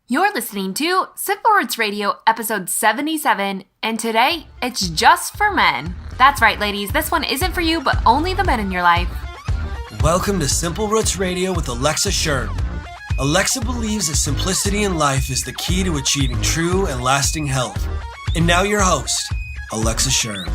You're listening to Simple Roots Radio, episode 77, and today, it's just for men. That's right, ladies, this one isn't for you, but only the men in your life. Welcome to Simple Roots Radio with Alexa Sherm. Alexa believes that simplicity in life is the key to achieving true and lasting health. And now your host, Alexa Sherm.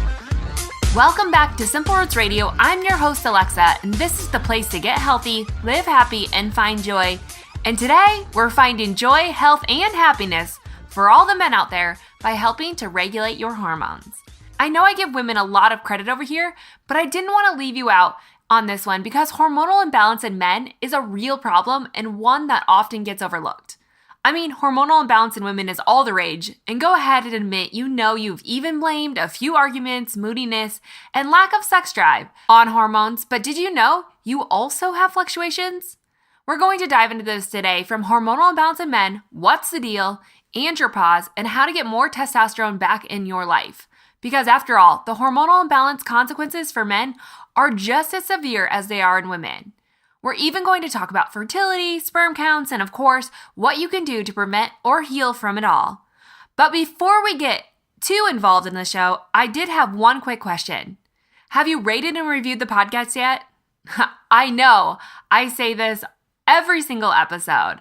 Welcome back to Simple Roots Radio. I'm your host, Alexa, and this is the place to get healthy, live happy, and find joy. And today, we're finding joy, health, and happiness for all the men out there by helping to regulate your hormones. I know I give women a lot of credit over here, but I didn't want to leave you out on this one because hormonal imbalance in men is a real problem and one that often gets overlooked. I mean, hormonal imbalance in women is all the rage, and go ahead and admit you know you've even blamed a few arguments, moodiness, and lack of sex drive on hormones, but did you know you also have fluctuations? We're going to dive into this today, from hormonal imbalance in men, what's the deal, andropause, and how to get more testosterone back in your life. Because after all, the hormonal imbalance consequences for men are just as severe as they are in women. We're even going to talk about fertility, sperm counts, and of course, what you can do to prevent or heal from it all. But before we get too involved in the show, I did have one quick question. Have you rated and reviewed the podcast yet? I know, I say this every single episode.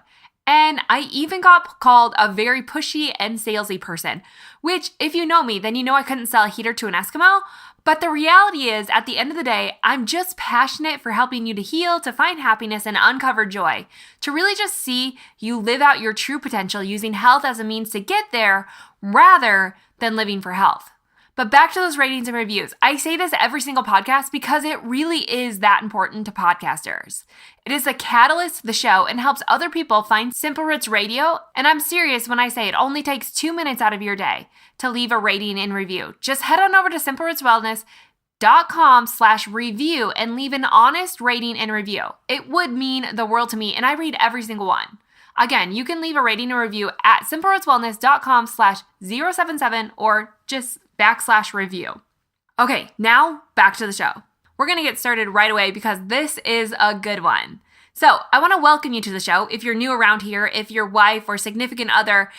And I even got called a very pushy and salesy person, which if you know me, then you know I couldn't sell a heater to an Eskimo. But the reality is, at the end of the day, I'm just passionate for helping you to heal, to find happiness and uncover joy, to really just see you live out your true potential using health as a means to get there rather than living for health. But back to those ratings and reviews. I say this every single podcast because it really is that important to podcasters. It is a catalyst to the show and helps other people find Simple Roots Radio. And I'm serious when I say it only takes 2 minutes out of your day to leave a rating and review. Just head on over to simplerootswellness.com/review and leave an honest rating and review. It would mean the world to me, and I read every single one. Again, you can leave a rating and review at simplerootswellness.com/077 or just /review. Okay, now back to the show. We're going to get started right away because this is a good one. So I want to welcome you to the show. If you're new around here, if your wife or significant other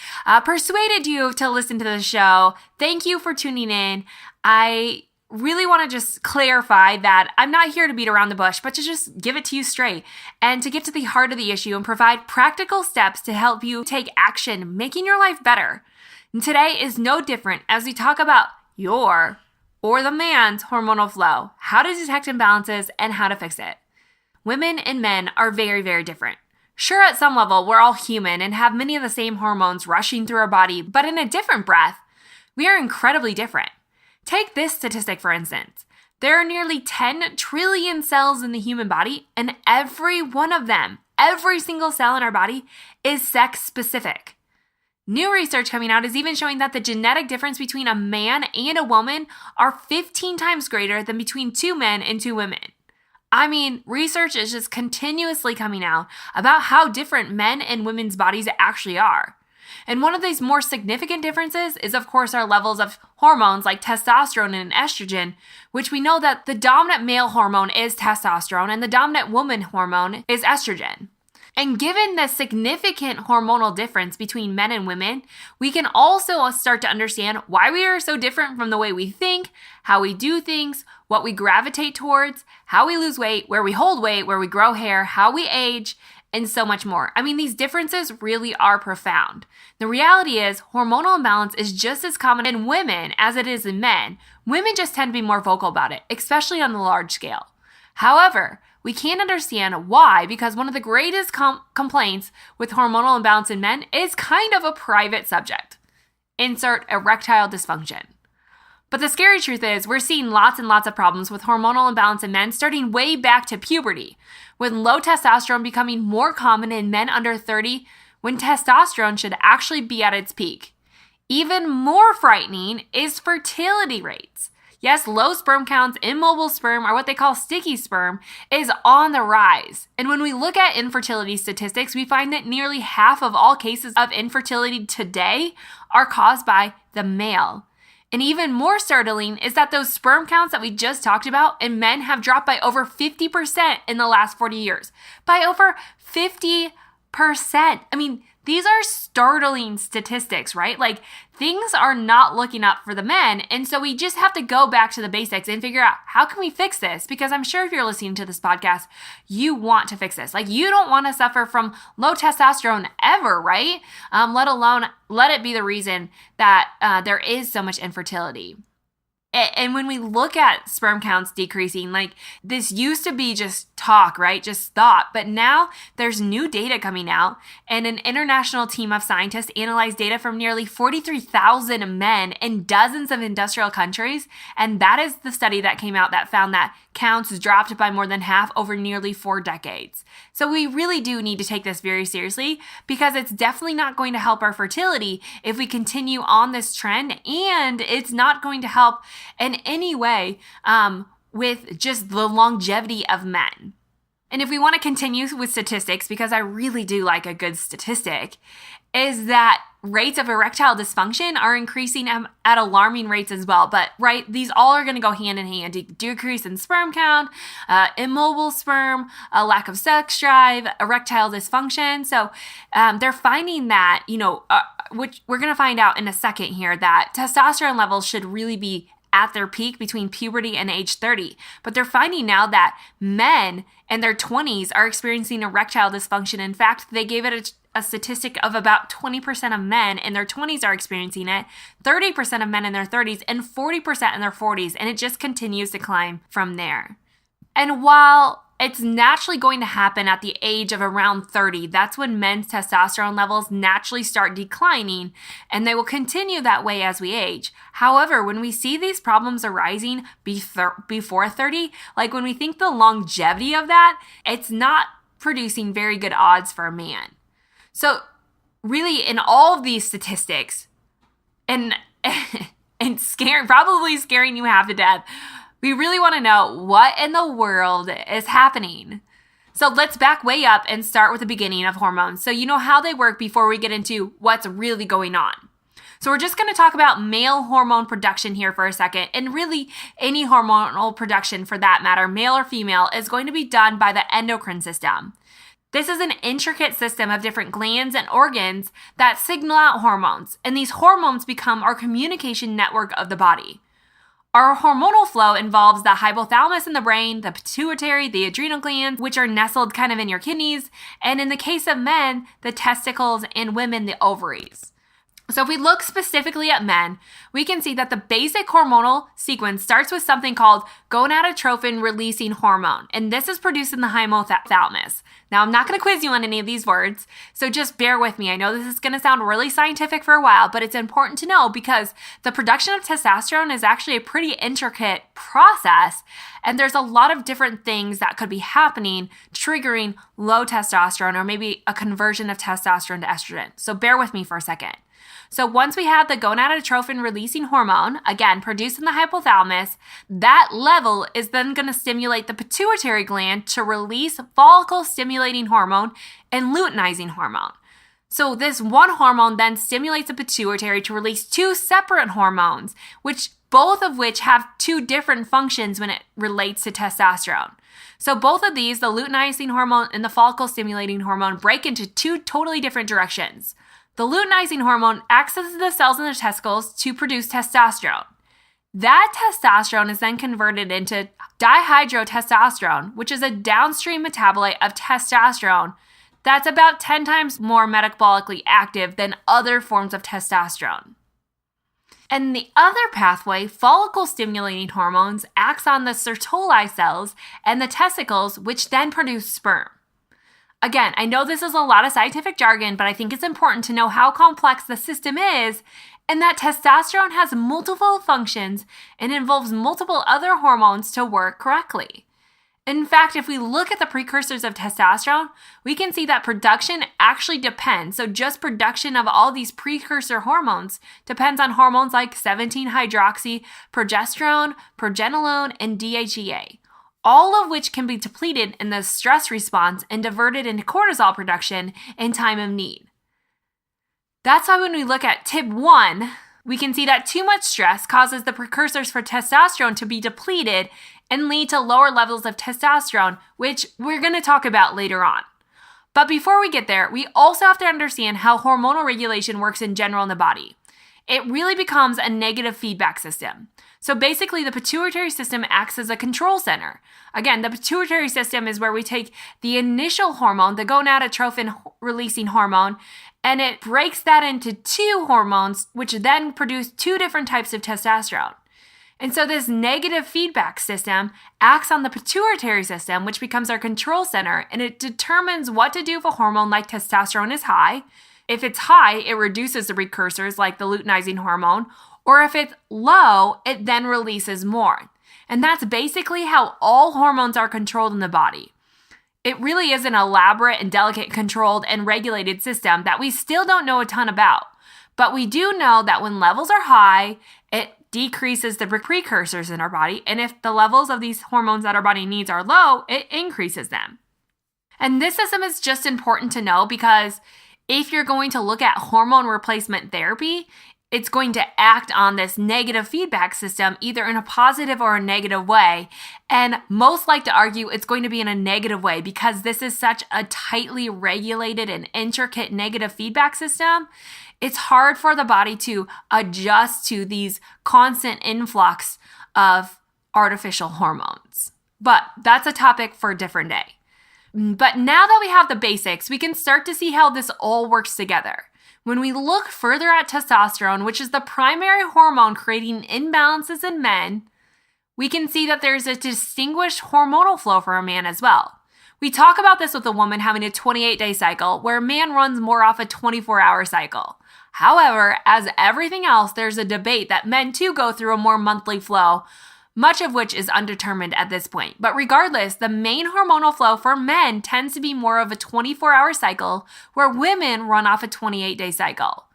persuaded you to listen to the show, thank you for tuning in. I really want to just clarify that I'm not here to beat around the bush, but to just give it to you straight and to get to the heart of the issue and provide practical steps to help you take action, making your life better. And today is no different as we talk about your or the man's hormonal flow, how to detect imbalances, and how to fix it. Women and men are very, very different. Sure, at some level, we're all human and have many of the same hormones rushing through our body, but in a different breath, we are incredibly different. Take this statistic, for instance. There are nearly 10 trillion cells in the human body, and every one of them, every single cell in our body, is sex-specific. New research coming out is even showing that the genetic difference between a man and a woman are 15 times greater than between 2 men and 2 women. I mean, research is just continuously coming out about how different men and women's bodies actually are. And one of these more significant differences is, of course, our levels of hormones like testosterone and estrogen, which we know that the dominant male hormone is testosterone and the dominant woman hormone is estrogen. And given the significant hormonal difference between men and women, we can also start to understand why we are so different from the way we think, how we do things, what we gravitate towards, how we lose weight, where we hold weight, where we grow hair, how we age, and so much more. I mean, these differences really are profound. The reality is, hormonal imbalance is just as common in women as it is in men. Women just tend to be more vocal about it, especially on the large scale. However, we can't understand why, because one of the greatest complaints with hormonal imbalance in men is kind of a private subject. Insert erectile dysfunction. But the scary truth is we're seeing lots and lots of problems with hormonal imbalance in men starting way back to puberty, with low testosterone becoming more common in men under 30 when testosterone should actually be at its peak. Even more frightening is fertility rates. Yes, low sperm counts, immobile sperm, or what they call sticky sperm, is on the rise. And when we look at infertility statistics, we find that nearly half of all cases of infertility today are caused by the male. And even more startling is that those sperm counts that we just talked about in men have dropped by over 50% in the last 40 years. By over 50%. I mean, These are startling statistics, right? Like, things are not looking up for the men. And so we just have to go back to the basics and figure out, how can we fix this? Because I'm sure if you're listening to this podcast, you want to fix this. Like, you don't want to suffer from low testosterone ever, right? Let alone let it be the reason that there is so much infertility. And when we look at sperm counts decreasing, like, this used to be just talk, right? Just thought. But now there's new data coming out, and an international team of scientists analyzed data from nearly 43,000 men in dozens of industrial countries. And that is the study that came out that found that counts dropped by more than half over nearly 4 decades. So we really do need to take this very seriously, because it's definitely not going to help our fertility if we continue on this trend, and it's not going to help in any way with just the longevity of men. And if we want to continue with statistics, because I really do like a good statistic, is that rates of erectile dysfunction are increasing at alarming rates as well. But, right, these all are going to go hand in hand. Decrease in sperm count, immobile sperm, a lack of sex drive, erectile dysfunction. So they're finding that, which we're going to find out in a second here, that testosterone levels should really be at their peak between puberty and age 30. But they're finding now that men in their 20s are experiencing erectile dysfunction. In fact, they gave it a statistic of about 20% of men in their 20s are experiencing it, 30% of men in their 30s, and 40% in their 40s. And it just continues to climb from there. And while it's naturally going to happen at the age of around 30, that's when men's testosterone levels naturally start declining, and they will continue that way as we age. However, when we see these problems arising before 30, like when we think the longevity of that, it's not producing very good odds for a man. So really, in all of these statistics, and probably scaring you half to death, we really want to know what in the world is happening. So let's back way up and start with the beginning of hormones, so you know how they work before we get into what's really going on. So we're just going to talk about male hormone production here for a second, and really any hormonal production for that matter, male or female, is going to be done by the endocrine system. This is an intricate system of different glands and organs that signal out hormones, and these hormones become our communication network of the body. Our hormonal flow involves the hypothalamus in the brain, the pituitary, the adrenal glands, which are nestled kind of in your kidneys, and in the case of men, the testicles, and women, the ovaries. So if we look specifically at men, we can see that the basic hormonal sequence starts with something called gonadotropin-releasing hormone, and this is produced in the hypothalamus. Now, I'm not going to quiz you on any of these words, so just bear with me. I know this is going to sound really scientific for a while, but it's important to know because the production of testosterone is actually a pretty intricate process, and there's a lot of different things that could be happening triggering low testosterone or maybe a conversion of testosterone to estrogen. So bear with me for a second. So once we have the gonadotropin-releasing hormone, again, produced in the hypothalamus, that level is then going to stimulate the pituitary gland to release follicle-stimulating hormone and luteinizing hormone. So this one hormone then stimulates the pituitary to release 2 separate hormones, both of which have 2 different functions when it relates to testosterone. So both of these, the luteinizing hormone and the follicle-stimulating hormone, break into 2 totally different directions. The luteinizing hormone accesses the cells in the testicles to produce testosterone. That testosterone is then converted into dihydrotestosterone, which is a downstream metabolite of testosterone that's about 10 times more metabolically active than other forms of testosterone. And the other pathway, follicle-stimulating hormones, acts on the Sertoli cells and the testicles, which then produce sperm. Again, I know this is a lot of scientific jargon, but I think it's important to know how complex the system is and that testosterone has multiple functions and involves multiple other hormones to work correctly. In fact, if we look at the precursors of testosterone, we can see that production actually depends. So just production of all these precursor hormones depends on hormones like 17-hydroxyprogesterone, progesterone, and DHEA. All of which can be depleted in the stress response and diverted into cortisol production in time of need. That's why when we look at tip 1, we can see that too much stress causes the precursors for testosterone to be depleted and lead to lower levels of testosterone, which we're going to talk about later on. But before we get there, we also have to understand how hormonal regulation works in general in the body. It really becomes a negative feedback system. So basically, the pituitary system acts as a control center. Again, the pituitary system is where we take the initial hormone, the gonadotropin-releasing hormone, and it breaks that into two hormones, which then produce two different types of testosterone. And so this negative feedback system acts on the pituitary system, which becomes our control center, and it determines what to do if a hormone like testosterone is high. If it's high, it reduces the precursors like the luteinizing hormone, or if it's low, it then releases more. And that's basically how all hormones are controlled in the body. It really is an elaborate and delicate controlled and regulated system that we still don't know a ton about. But we do know that when levels are high, it decreases the precursors in our body. And if the levels of these hormones that our body needs are low, it increases them. And this system is just important to know because if you're going to look at hormone replacement therapy, it's going to act on this negative feedback system either in a positive or a negative way. And most like to argue it's going to be in a negative way because this is such a tightly regulated and intricate negative feedback system. It's hard for the body to adjust to these constant influx of artificial hormones. But that's a topic for a different day. But now that we have the basics, we can start to see how this all works together. When we look further at testosterone, which is the primary hormone creating imbalances in men, we can see that there's a distinguished hormonal flow for a man as well. We talk about this with a woman having a 28-day cycle, where a man runs more off a 24-hour cycle. However, as everything else, there's a debate that men too go through a more monthly flow, much of which is undetermined at this point. But regardless, the main hormonal flow for men tends to be more of a 24-hour cycle, where women run off a 28-day cycle.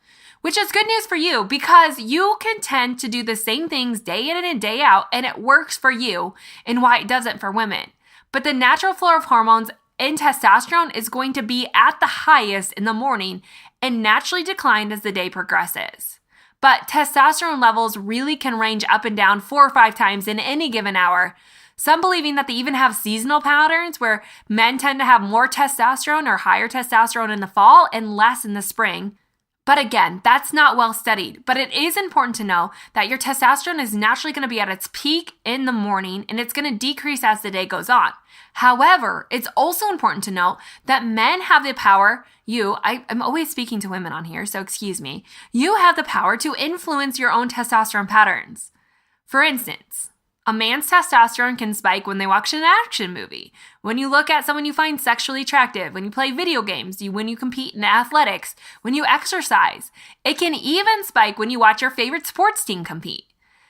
Which is good news for you because you can tend to do the same things day in and day out, and it works for you, and why it doesn't for women. But the natural flow of hormones in testosterone is going to be at the highest in the morning and naturally decline as the day progresses. But testosterone levels really can range up and down 4 or 5 times in any given hour. Some believing that they even have seasonal patterns where men tend to have more testosterone or higher testosterone in the fall and less in the spring. But again, that's not well studied. But it is important to know that your testosterone is naturally going to be at its peak in the morning and it's going to decrease as the day goes on. However, it's also important to know that men have the power, I'm always speaking to women on here, so excuse me. You have the power to influence your own testosterone patterns. For instance, a man's testosterone can spike when they watch an action movie, when you look at someone you find sexually attractive, when you play video games, when you compete in athletics, when you exercise. It can even spike when you watch your favorite sports team compete.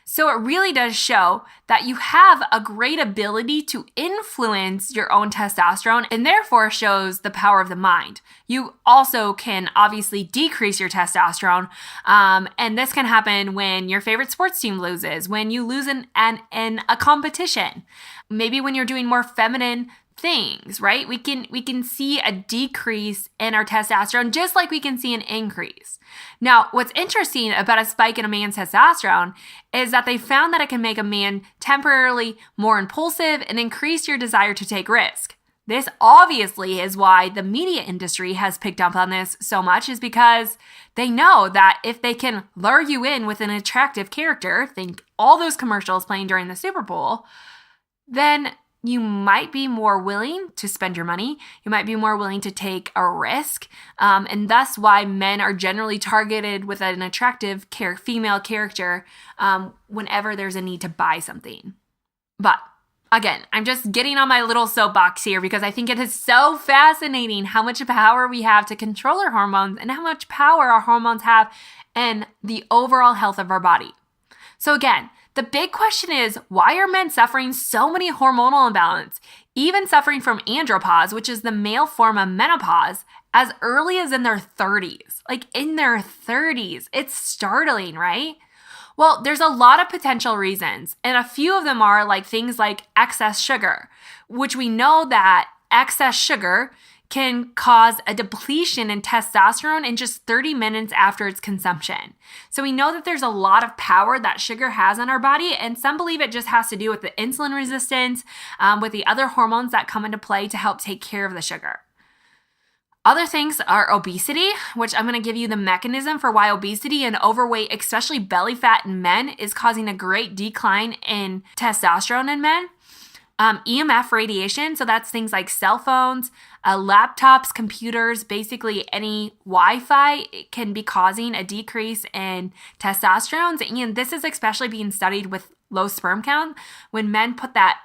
So it really does show that you have a great ability to influence your own testosterone and therefore shows the power of the mind. You also can obviously decrease your testosterone, and this can happen when your favorite sports team loses, when you lose in a competition, maybe when you're doing more feminine things, right? We can see a decrease in our testosterone just like we can see an increase. Now, what's interesting about a spike in a man's testosterone is that they found that it can make a man temporarily more impulsive and increase your desire to take risk. This obviously is why the media industry has picked up on this so much, is because they know that if they can lure you in with an attractive character, think all those commercials playing during the Super Bowl, then you might be more willing to spend your money. You might be more willing to take a risk. And that's why men are generally targeted with an attractive female character whenever there's a need to buy something. But again, I'm just getting on my little soapbox here because I think it is so fascinating how much power we have to control our hormones and how much power our hormones have in the overall health of our body. So again, the big question is, why are men suffering so many hormonal imbalance, even suffering from andropause, which is the male form of menopause, as early as in their 30s? Like in their 30s. It's startling, right? Well, there's a lot of potential reasons, and a few of them are like things like excess sugar, which we know that excess sugar can cause a depletion in testosterone in just 30 minutes after its consumption. So we know that there's a lot of power that sugar has on our body, and some believe it just has to do with the insulin resistance, with the other hormones that come into play to help take care of the sugar. Other things are obesity, which I'm going to give you the mechanism for why obesity and overweight, especially belly fat in men, is causing a great decline in testosterone in men. EMF radiation, so that's things like cell phones, laptops, computers, basically any Wi-Fi can be causing a decrease in testosterone. And this is especially being studied with low sperm count. When men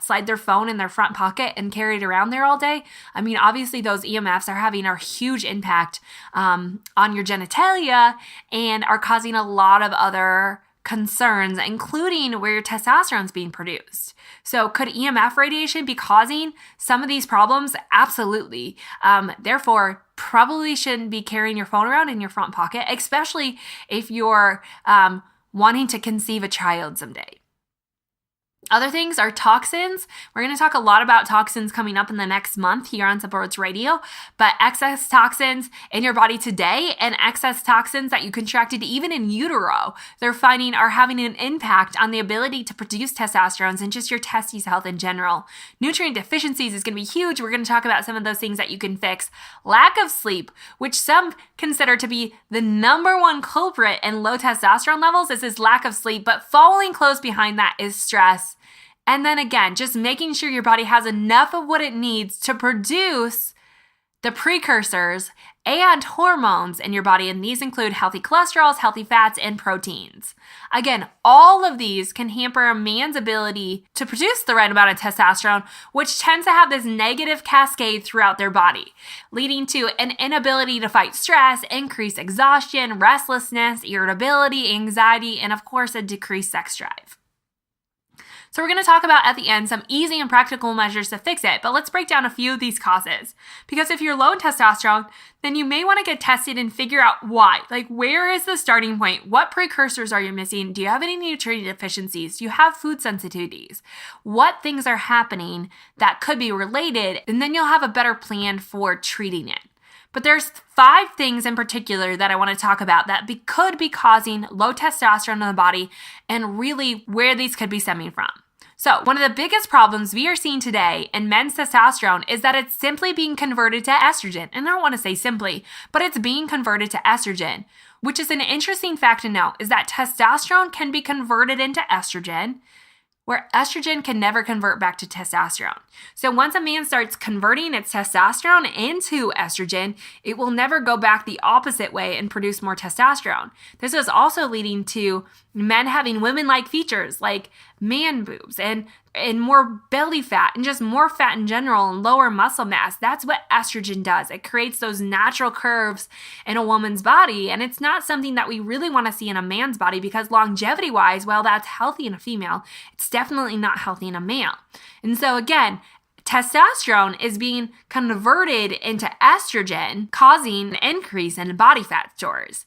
slide their phone in their front pocket and carry it around there all day, I mean, obviously those EMFs are having a huge impact on your genitalia and are causing a lot of other concerns, including where your testosterone is being produced. So could EMF radiation be causing some of these problems? Absolutely. Therefore, probably shouldn't be carrying your phone around in your front pocket, especially if you're wanting to conceive a child someday. Other things are toxins. We're going to talk a lot about toxins coming up in the next month here on Simple Roots Radio, but excess toxins in your body today and excess toxins that you contracted even in utero, they're finding are having an impact on the ability to produce testosterone and just your testes health in general. Nutrient deficiencies is going to be huge. We're going to talk about some of those things that you can fix. Lack of sleep, which some consider to be the number one culprit in low testosterone levels, is lack of sleep, but following close behind that is stress. And then again, just making sure your body has enough of what it needs to produce the precursors and hormones in your body. And these include healthy cholesterols, healthy fats, and proteins. Again, all of these can hamper a man's ability to produce the right amount of testosterone, which tends to have this negative cascade throughout their body, leading to an inability to fight stress, increased exhaustion, restlessness, irritability, anxiety, and of course, a decreased sex drive. So we're going to talk about at the end some easy and practical measures to fix it, but let's break down a few of these causes. Because if you're low in testosterone, then you may want to get tested and figure out why. Like, where is the starting point? What precursors are you missing? Do you have any nutrient deficiencies? Do you have food sensitivities? What things are happening that could be related? And then you'll have a better plan for treating it. But there's 5 things in particular that I want to talk about that could be causing low testosterone in the body and really where these could be stemming from. So one of the biggest problems we are seeing today in men's testosterone is that it's simply being converted to estrogen. And I don't want to say simply, but it's being converted to estrogen, which is an interesting fact to note, is that testosterone can be converted into estrogen, where estrogen can never convert back to testosterone. So once a man starts converting its testosterone into estrogen, it will never go back the opposite way and produce more testosterone. This is also leading to men having women-like features like man boobs and more belly fat and just more fat in general and lower muscle mass. That's what estrogen does. It creates those natural curves in a woman's body, and it's not something that we really want to see in a man's body because longevity-wise, while that's healthy in a female, it's definitely not healthy in a male. And so again, testosterone is being converted into estrogen, causing an increase in body fat stores.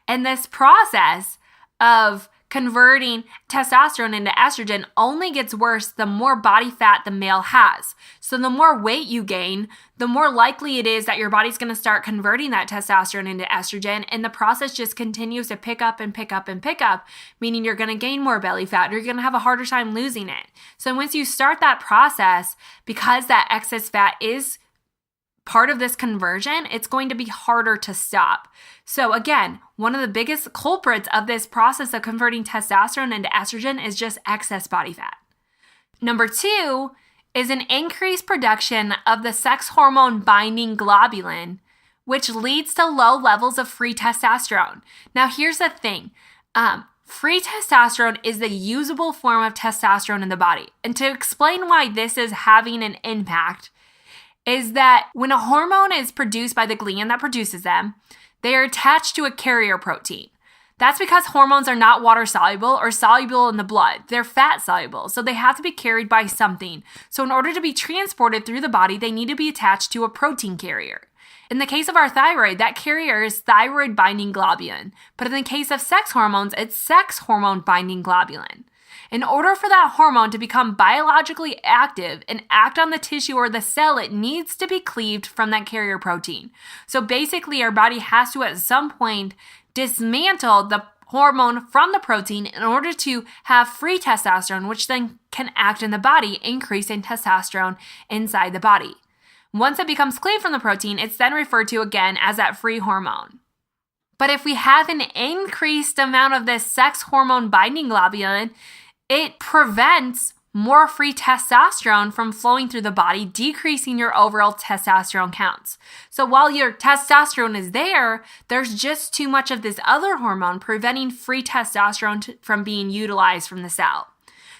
And this process of converting testosterone into estrogen only gets worse the more body fat the male has. So the more weight you gain, the more likely it is that your body's going to start converting that testosterone into estrogen, and the process just continues to pick up and pick up and pick up, meaning you're going to gain more belly fat or you're going to have a harder time losing it. So once you start that process, because that excess fat is part of this conversion, it's going to be harder to stop. So again, one of the biggest culprits of this process of converting testosterone into estrogen is just excess body fat. Number 2 is an increased production of the sex hormone binding globulin, which leads to low levels of free testosterone. Now here's the thing. Free testosterone is the usable form of testosterone in the body. And to explain why this is having an impact is that when a hormone is produced by the gland that produces them, they are attached to a carrier protein. That's because hormones are not water soluble or soluble in the blood. They're fat soluble, so they have to be carried by something. So in order to be transported through the body, they need to be attached to a protein carrier. In the case of our thyroid, that carrier is thyroid binding globulin. But in the case of sex hormones, it's sex hormone binding globulin. In order for that hormone to become biologically active and act on the tissue or the cell, it needs to be cleaved from that carrier protein. So basically, our body has to at some point dismantle the hormone from the protein in order to have free testosterone, which then can act in the body, increasing testosterone inside the body. Once it becomes cleaved from the protein, it's then referred to again as that free hormone. But if we have an increased amount of this sex hormone binding globulin, it prevents more free testosterone from flowing through the body, decreasing your overall testosterone counts. So while your testosterone is there, there's just too much of this other hormone preventing free testosterone from being utilized from the cell.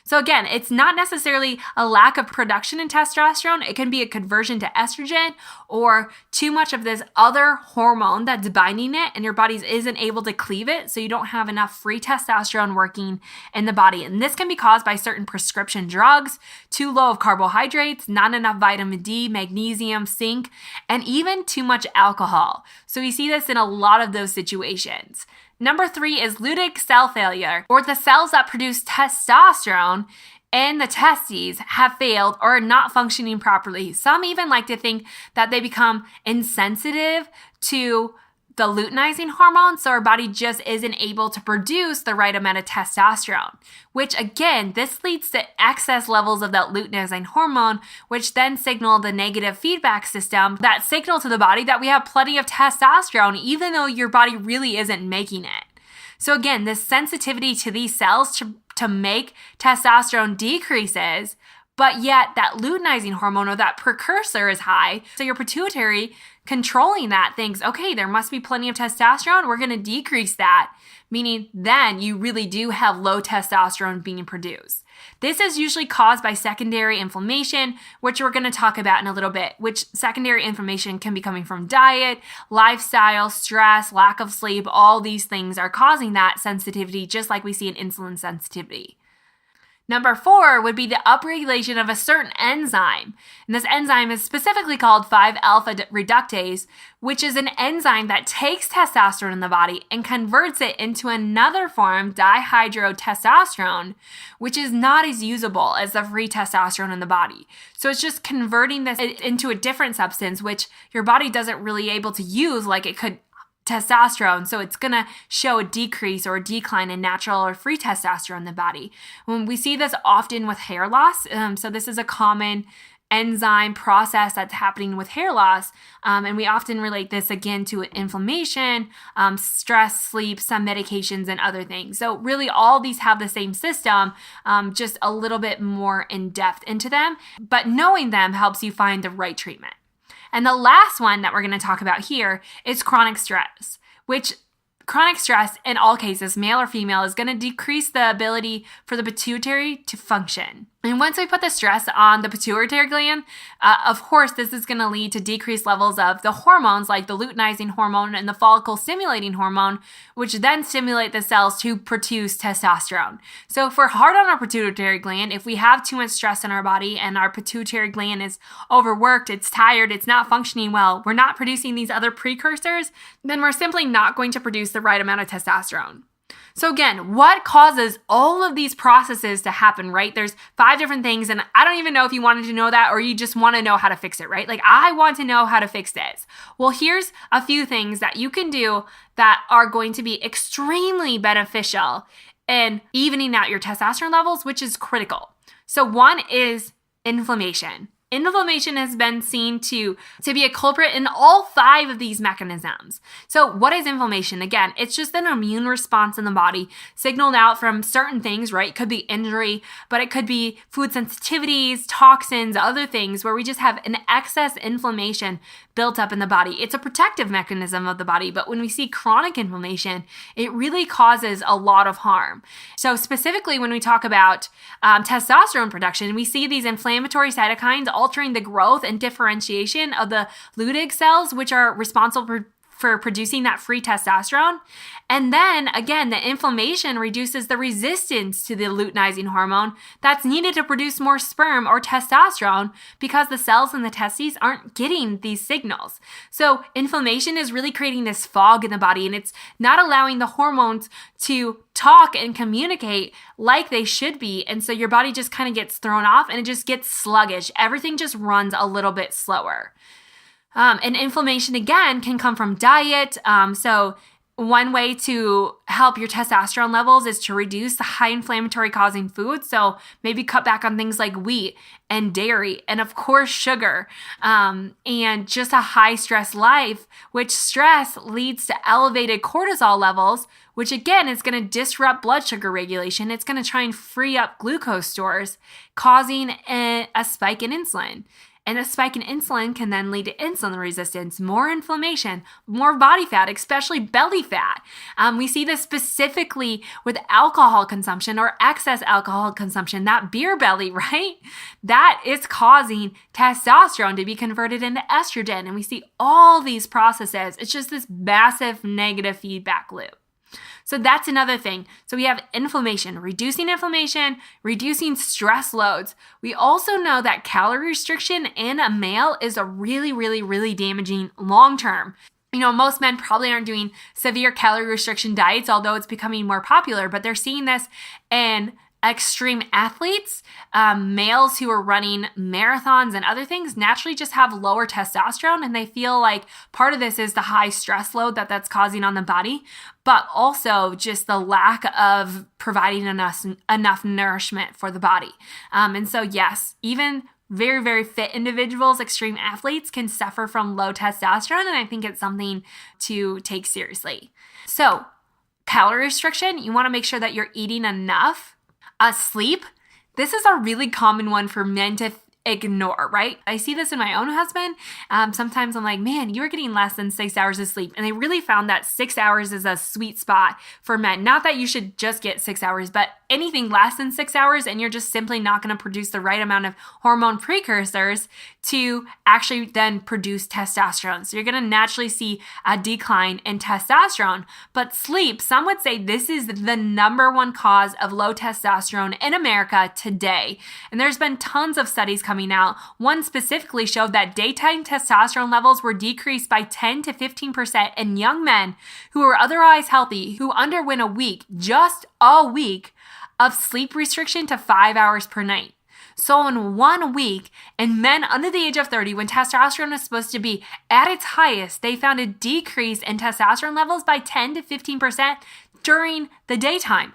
So again, it's not necessarily a lack of production in testosterone. It can be a conversion to estrogen or too much of this other hormone that's binding it and your body isn't able to cleave it, so you don't have enough free testosterone working in the body. And this can be caused by certain prescription drugs, too low of carbohydrates, not enough vitamin D, magnesium, zinc, and even too much alcohol. So we see this in a lot of those situations. Number 3 is Leydig cell failure, or the cells that produce testosterone in the testes have failed or are not functioning properly. Some even like to think that they become insensitive to the luteinizing hormone, so our body just isn't able to produce the right amount of testosterone, which again, this leads to excess levels of that luteinizing hormone, which then signal the negative feedback system that signal to the body that we have plenty of testosterone, even though your body really isn't making it. So again, this sensitivity to these cells to make testosterone decreases, but yet that luteinizing hormone or that precursor is high. So your pituitary controlling that thinks, okay, there must be plenty of testosterone. We're going to decrease that, meaning then you really do have low testosterone being produced. This is usually caused by secondary inflammation, which we're going to talk about in a little bit, which secondary inflammation can be coming from diet, lifestyle, stress, lack of sleep. All these things are causing that sensitivity, just like we see in insulin sensitivity. Number 4 would be the upregulation of a certain enzyme. And this enzyme is specifically called 5-alpha reductase, which is an enzyme that takes testosterone in the body and converts it into another form, dihydrotestosterone, which is not as usable as the free testosterone in the body. So it's just converting this into a different substance, which your body doesn't really able to use like it could testosterone, so it's going to show a decrease or a decline in natural or free testosterone in the body. When we see this often with hair loss, so this is a common enzyme process that's happening with hair loss, and we often relate this again to inflammation, stress, sleep, some medications, and other things. So really all these have the same system, just a little bit more in depth into them, but knowing them helps you find the right treatment. And the last one that we're going to talk about here is chronic stress, which chronic stress in all cases, male or female, is going to decrease the ability for the pituitary to function. And once we put the stress on the pituitary gland, of course, this is going to lead to decreased levels of the hormones like the luteinizing hormone and the follicle stimulating hormone, which then stimulate the cells to produce testosterone. So if we're hard on our pituitary gland, if we have too much stress in our body and our pituitary gland is overworked, it's tired, it's not functioning well, we're not producing these other precursors, then we're simply not going to produce the right amount of testosterone. So again, what causes all of these processes to happen, right? There's 5 different things, and I don't even know if you wanted to know that or you just want to know how to fix it, right? Like, I want to know how to fix this. Well, here's a few things that you can do that are going to be extremely beneficial in evening out your testosterone levels, which is critical. So one is inflammation. Inflammation has been seen to be a culprit in all 5 of these mechanisms. So what is inflammation? Again, it's just an immune response in the body signaled out from certain things, right? It could be injury, but it could be food sensitivities, toxins, other things where we just have an excess inflammation built up in the body. It's a protective mechanism of the body, but when we see chronic inflammation, it really causes a lot of harm. So specifically when we talk about testosterone production, we see these inflammatory cytokines altering the growth and differentiation of the Leydig cells, which are responsible for producing that free testosterone. And then again, the inflammation reduces the resistance to the luteinizing hormone that's needed to produce more sperm or testosterone because the cells in the testes aren't getting these signals. So inflammation is really creating this fog in the body, and it's not allowing the hormones to talk and communicate like they should be. And so your body just kind of gets thrown off and it just gets sluggish. Everything just runs a little bit slower. And inflammation, again, can come from diet. So one way to help your testosterone levels is to reduce the high inflammatory causing foods. So maybe cut back on things like wheat and dairy and of course sugar, and just a high stress life, which stress leads to elevated cortisol levels, which again is going to disrupt blood sugar regulation. It's going to try and free up glucose stores, causing a spike in insulin. And a spike in insulin can then lead to insulin resistance, more inflammation, more body fat, especially belly fat. We see this specifically with alcohol consumption or excess alcohol consumption, that beer belly, right? That is causing testosterone to be converted into estrogen. And we see all these processes. It's just this massive negative feedback loop. So that's another thing. So we have inflammation, reducing stress loads. We also know that calorie restriction in a male is a really, really, really damaging long term. Most men probably aren't doing severe calorie restriction diets, although it's becoming more popular, but they're seeing this in extreme athletes. Males who are running marathons and other things naturally just have lower testosterone, and they feel like part of this is the high stress load that's causing on the body, but also just the lack of providing enough nourishment for the body. And so yes, even very, very fit individuals, extreme athletes, can suffer from low testosterone, and I think it's something to take seriously. So calorie restriction, you want to make sure that you're eating enough. Sleep, this is a really common one for men to ignore, right? I see this in my own husband. Sometimes I'm like, man, you are getting less than 6 hours of sleep. And I really found that 6 hours is a sweet spot for men. Not that you should just get 6 hours, but anything less than 6 hours and you're just simply not going to produce the right amount of hormone precursors to actually then produce testosterone. So you're going to naturally see a decline in testosterone. But sleep, some would say this is the number one cause of low testosterone in America today. And there's been tons of studies coming out. One specifically showed that daytime testosterone levels were decreased by 10 to 15% in young men who were otherwise healthy, who underwent just a week of sleep restriction to 5 hours per night. So in 1 week, in men under the age of 30, when testosterone is supposed to be at its highest, they found a decrease in testosterone levels by 10 to 15% during the daytime.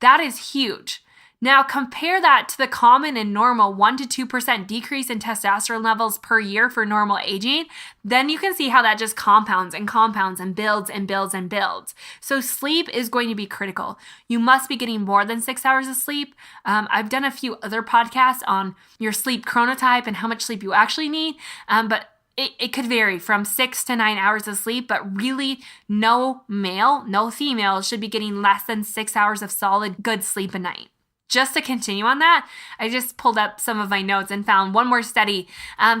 That is huge. Now compare that to the common and normal 1 to 2% decrease in testosterone levels per year for normal aging. Then you can see how that just compounds and compounds and builds and builds and builds. So sleep is going to be critical. You must be getting more than 6 hours of sleep. I've done a few other podcasts on your sleep chronotype and how much sleep you actually need. But it could vary from 6 to 9 hours of sleep, but really no male, no female should be getting less than 6 hours of solid good sleep a night. Just to continue on that, I just pulled up some of my notes and found one more study.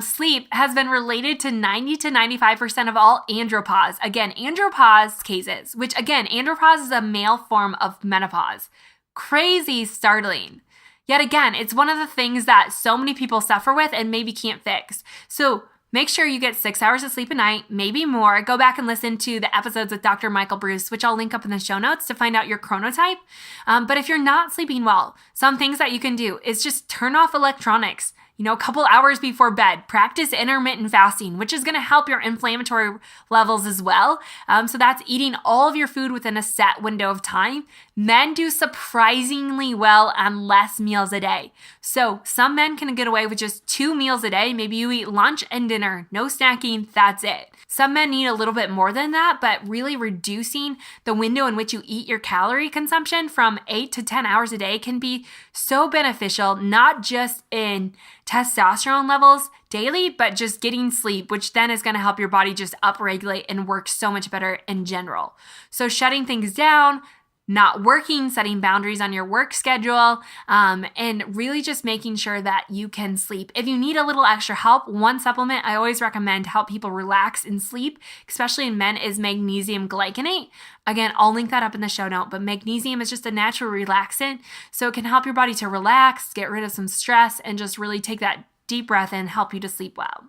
Sleep has been related to 90 to 95% of all andropause. Again, andropause cases, which again, andropause is a male form of menopause. Crazy startling. Yet again, it's one of the things that so many people suffer with and maybe can't fix. So make sure you get 6 hours of sleep a night, maybe more. Go back and listen to the episodes with Dr. Michael Bruce, which I'll link up in the show notes to find out your chronotype. But if you're not sleeping well, some things that you can do is just turn off electronics. A couple hours before bed, practice intermittent fasting, which is going to help your inflammatory levels as well. So that's eating all of your food within a set window of time. Men do surprisingly well on less meals a day. So some men can get away with just 2 meals a day. Maybe you eat lunch and dinner, no snacking, that's it. Some men need a little bit more than that, but really reducing the window in which you eat your calorie consumption from 8 to 10 hours a day can be so beneficial, not just in testosterone levels daily, but just getting sleep, which then is going to help your body just upregulate and work so much better in general. So shutting things down, not working, setting boundaries on your work schedule, and really just making sure that you can sleep. If you need a little extra help, one supplement I always recommend to help people relax and sleep, especially in men, is magnesium glycinate. Again, I'll link that up in the show note, but magnesium is just a natural relaxant, so it can help your body to relax, get rid of some stress, and just really take that deep breath and help you to sleep well.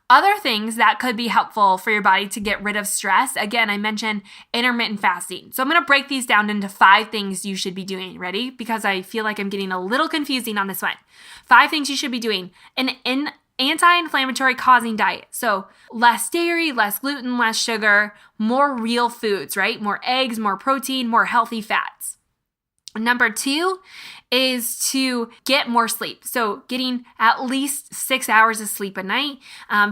Other things that could be helpful for your body to get rid of stress, again, I mentioned intermittent fasting. So I'm going to break these down into 5 things you should be doing. Ready? Because I feel like I'm getting a little confusing on this one. 5 things you should be doing. And in anti-inflammatory causing diet. So less dairy, less gluten, less sugar, more real foods, right? More eggs, more protein, more healthy fats. Number 2 is to get more sleep. So getting at least 6 hours of sleep a night,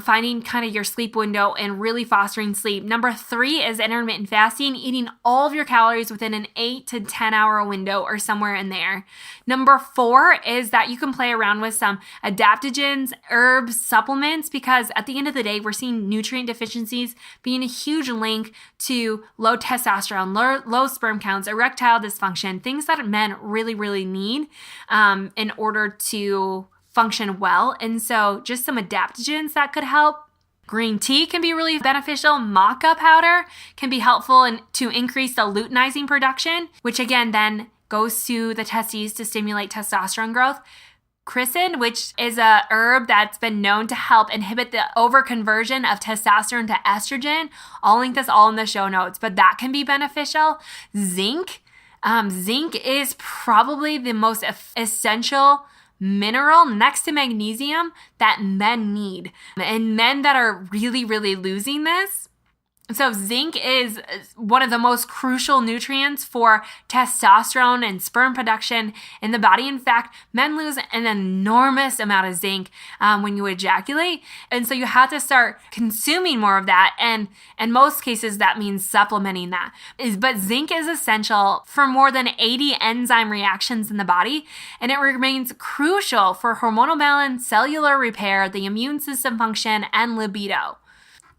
finding kind of your sleep window and really fostering sleep. Number 3 is intermittent fasting, eating all of your calories within an 8 to 10 hour window or somewhere in there. Number 4 is that you can play around with some adaptogens, herbs, supplements, because at the end of the day, we're seeing nutrient deficiencies being a huge link to low testosterone, low sperm counts, erectile dysfunction, things that men really, really need in order to function well. And so just some adaptogens that could help. Green tea can be really beneficial. Maca powder can be helpful to increase the luteinizing production, which again then goes to the testes to stimulate testosterone growth. Chrysin, which is a herb that's been known to help inhibit the overconversion of testosterone to estrogen. I'll link this all in the show notes, but that can be beneficial. Zinc is probably the most essential mineral next to magnesium that men need. And men that are really, really losing this. So zinc is one of the most crucial nutrients for testosterone and sperm production in the body. In fact, men lose an enormous amount of zinc when you ejaculate. And so you have to start consuming more of that. And in most cases, that means supplementing that. But zinc is essential for more than 80 enzyme reactions in the body. And it remains crucial for hormonal balance, cellular repair, the immune system function, and libido.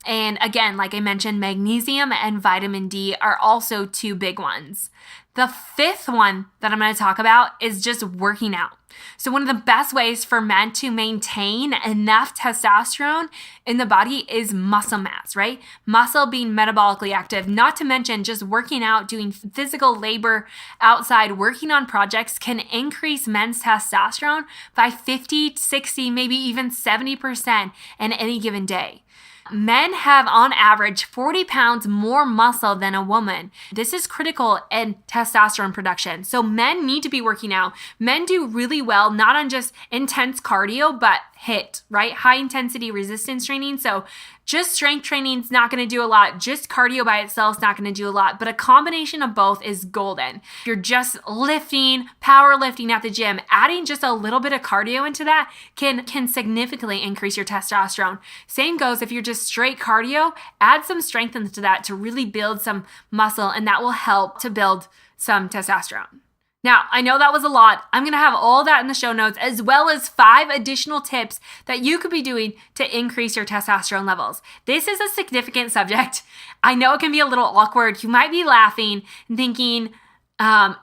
And again, like I mentioned, magnesium and vitamin D are also 2 big ones. The 5th one that I'm going to talk about is just working out. So one of the best ways for men to maintain enough testosterone in the body is muscle mass, right? Muscle being metabolically active, not to mention just working out, doing physical labor outside, working on projects can increase men's testosterone by 50, 60, maybe even 70% in any given day. Men have on average 40 pounds more muscle than a woman. This is critical in testosterone production. So men need to be working out. Men do really well, not on just intense cardio, but HIIT, right? High intensity resistance training. So just strength training is not going to do a lot. Just cardio by itself is not going to do a lot, but a combination of both is golden. If you're just lifting, power lifting at the gym, adding just a little bit of cardio into that can significantly increase your testosterone. Same goes if you're just straight cardio, add some strength into that to really build some muscle, and that will help to build some testosterone. Now, I know that was a lot. I'm going to have all that in the show notes, as well as 5 additional tips that you could be doing to increase your testosterone levels. This is a significant subject. I know it can be a little awkward. You might be laughing and thinking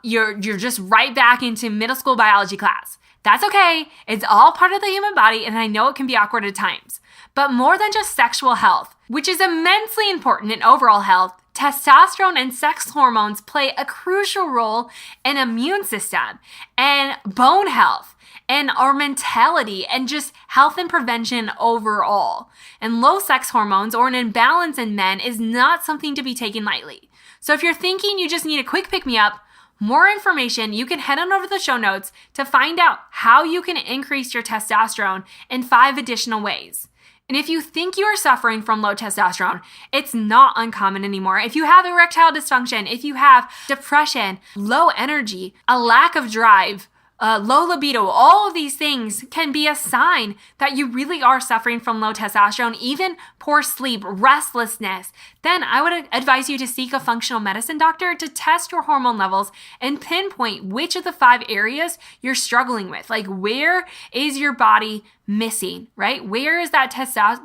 you're just right back into middle school biology class. That's okay. It's all part of the human body, and I know it can be awkward at times. But more than just sexual health, which is immensely important in overall health, testosterone and sex hormones play a crucial role in immune system and bone health and our mentality and just health and prevention overall. And low sex hormones or an imbalance in men is not something to be taken lightly. So if you're thinking you just need a quick pick-me-up, more information, you can head on over to the show notes to find out how you can increase your testosterone in 5 additional ways. And if you think you are suffering from low testosterone, it's not uncommon anymore. If you have erectile dysfunction, if you have depression, low energy, a lack of drive, low libido, all of these things can be a sign that you really are suffering from low testosterone, even poor sleep, restlessness. Then I would advise you to seek a functional medicine doctor to test your hormone levels and pinpoint which of the 5 areas you're struggling with. Like, where is your body missing, right? Where is that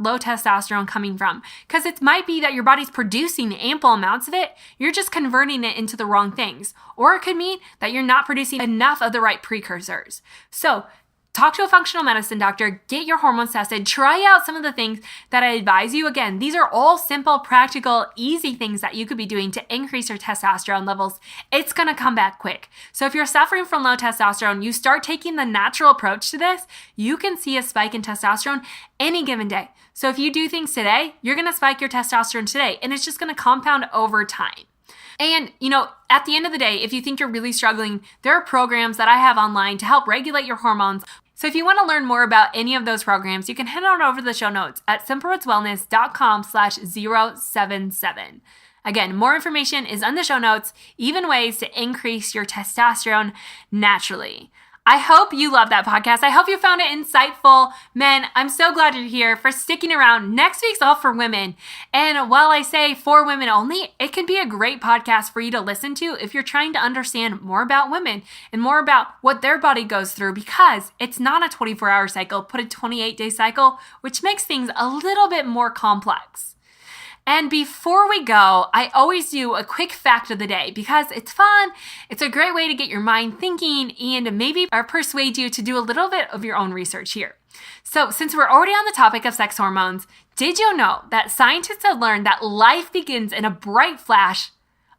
low testosterone coming from? Because it might be that your body's producing ample amounts of it. You're just converting it into the wrong things. Or it could mean that you're not producing enough of the right precursors. So talk to a functional medicine doctor, get your hormones tested, try out some of the things that I advise you. Again, these are all simple, practical, easy things that you could be doing to increase your testosterone levels. It's going to come back quick. So if you're suffering from low testosterone, you start taking the natural approach to this, you can see a spike in testosterone any given day. So if you do things today, you're going to spike your testosterone today, and it's just going to compound over time. And, at the end of the day, if you think you're really struggling, there are programs that I have online to help regulate your hormones. So if you want to learn more about any of those programs, you can head on over to the show notes at simplerootswellness.com/077. Again, more information is on the show notes, even ways to increase your testosterone naturally. I hope you love that podcast. I hope you found it insightful. Men, I'm so glad you're here for sticking around. Next week's all for women. And while I say for women only, it can be a great podcast for you to listen to if you're trying to understand more about women and more about what their body goes through, because it's not a 24-hour cycle, but a 28-day cycle, which makes things a little bit more complex. And before we go, I always do a quick fact of the day because it's fun. It's a great way to get your mind thinking and maybe persuade you to do a little bit of your own research here. So since we're already on the topic of sex hormones, did you know that scientists have learned that life begins in a bright flash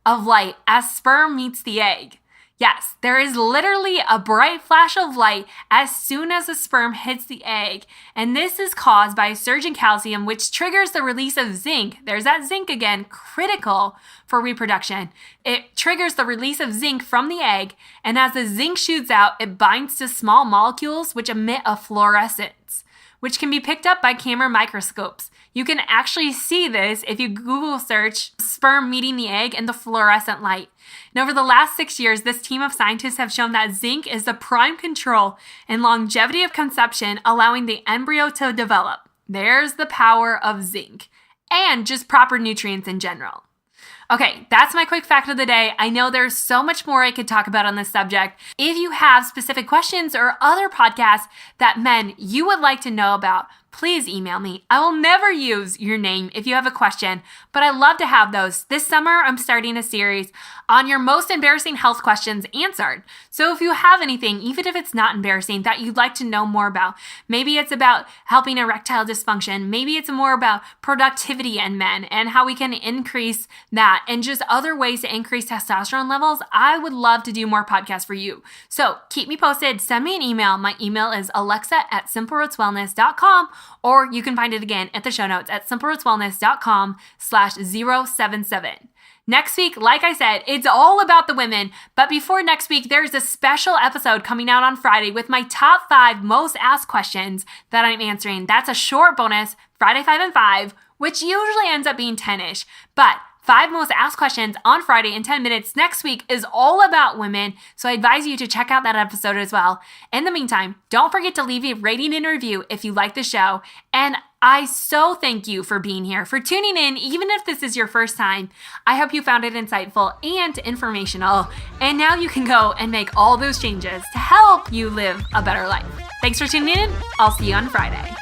of light as sperm meets the egg? Yes, there is literally a bright flash of light as soon as the sperm hits the egg, and this is caused by a surge in calcium, which triggers the release of zinc. There's that zinc again, critical for reproduction. It triggers the release of zinc from the egg, and as the zinc shoots out, it binds to small molecules which emit a fluorescence, which can be picked up by camera microscopes. You can actually see this if you Google search sperm meeting the egg and the fluorescent light. And over the last 6 years, this team of scientists have shown that zinc is the prime control in longevity of conception, allowing the embryo to develop. There's the power of zinc and just proper nutrients in general. Okay, that's my quick fact of the day. I know there's so much more I could talk about on this subject. If you have specific questions or other podcasts that men you would like to know about, please email me. I will never use your name if you have a question, but I love to have those. This summer, I'm starting a series on your most embarrassing health questions answered. So if you have anything, even if it's not embarrassing, that you'd like to know more about, maybe it's about helping erectile dysfunction, maybe it's more about productivity in men and how we can increase that and just other ways to increase testosterone levels, I would love to do more podcasts for you. So keep me posted. Send me an email. My email is alexa@simplerootswellness.com, or you can find it again at the show notes at simplerootswellness.com/077. Next week, like I said, it's all about the women. But before next week, there's a special episode coming out on Friday with my top 5 most asked questions that I'm answering. That's a short bonus, Friday 5 and 5, which usually ends up being 10-ish. But 5 most asked questions on Friday in 10 minutes next week is all about women, so I advise you to check out that episode as well. In the meantime, don't forget to leave a rating and review if you like the show, and I so thank you for being here, for tuning in, even if this is your first time. I hope you found it insightful and informational, and now you can go and make all those changes to help you live a better life. Thanks for tuning in. I'll see you on Friday.